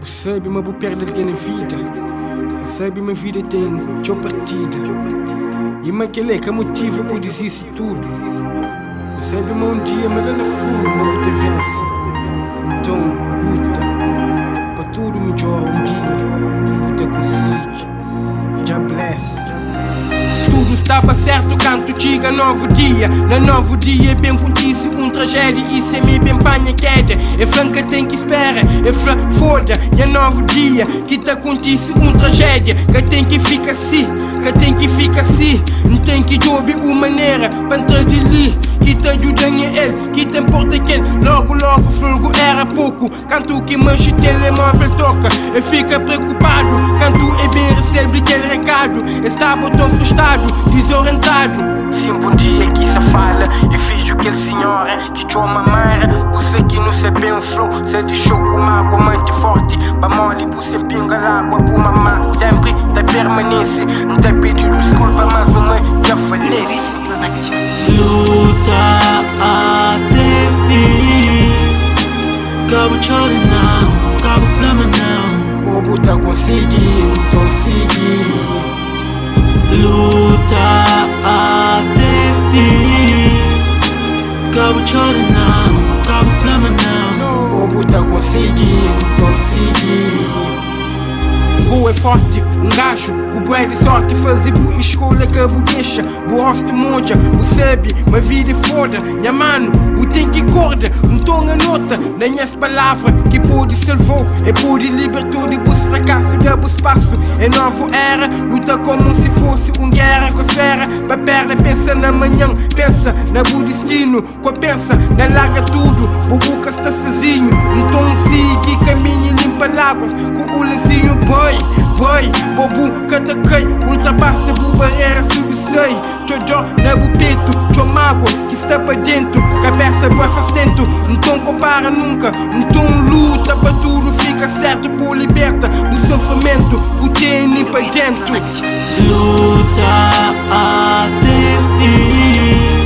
Sabe, mas vou perder alguém na vida. Sabe, minha vida tem sua partida. E mas que é que motivo por dizer isso tudo. Sabe, mas um dia, mas lá na fundo, mas você vence. Então, luta. Para tudo melhor um dia. E você consegue. Já bless. Tudo estava certo quando chega novo dia. No novo dia bem acontece tragédia. E se me bem panha queda. É franca tem que espera. É foda. E é novo dia que te acontece tragédia. Que tem que ficar assim. Que tem que ficar assim. Não tem que jogar uma maneira para entrar de ali. Que te ajuda em ele. Que te importa que ele. Logo fogo era pouco. Quando que mancha o telemóvel toca. E fica preocupado. Quando é bem recebe aquele recado. Estava tão frustrado, desorientado. Sim, bom dia que se fala. E fiz o que a senhora que te ama mara. Você que não se bem flow. Se deixou com água muito forte. Para mole, você pinga água. Por mamar sempre te permanece. Não te pedido desculpa, mas mamãe já falece. Luta até fim. Cabo chore não, cabo flama não. Bobo tá conseguindo, tô seguindo. Luta até fim. Cabo chore não, cabo flama não. Bobo tá conseguindo, tô seguindo. Boa é forte, gajo, com bué de sorte. Fazer boa escolha que bu deixa. Boa rosto monja, bu sabe, mas vida é foda. Minha mano, bu tem que corda. Não tô na nota, nem as palavras que pode salvou. É pode libertou de bus fracasso, de bus espaço. É nova era, luta como se fosse guerra com a esfera. Pra perna, pensa na manhã, pensa na bu destino. Pensa na larga tudo, bu boca está sozinho. Então siga caminho e limpa láguas. Com o lencinho boy, bobo, cataquei. Ultrapassa bu barreira, subsei. Tchau, na bu peito, tchau mágoa que está pra dentro. Cabeça boa fastento, então compara nunca. Então luta pra tudo fica certo. Por liberta o sofrimento, o tem pra dentro. Luta até fim.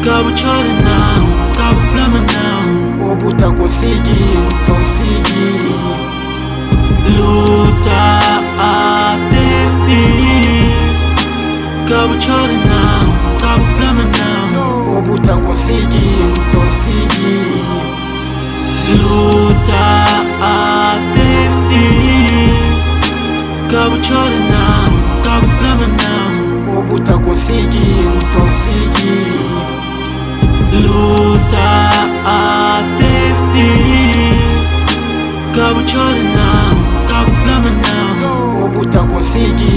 Cabo chore não, cabo flama não. Bobo tá conseguindo, tô seguindo. Luta até fim. Cabo chore não, cabo flama não. Bobo tá conseguindo, tô seguindo. Luta até fim. Cabo chore não, cabo flama não. Bobo tá conseguindo, tô seguindo. Luta até fim. Cabo chore não, cabo flama não. Bobo tá conseguindo.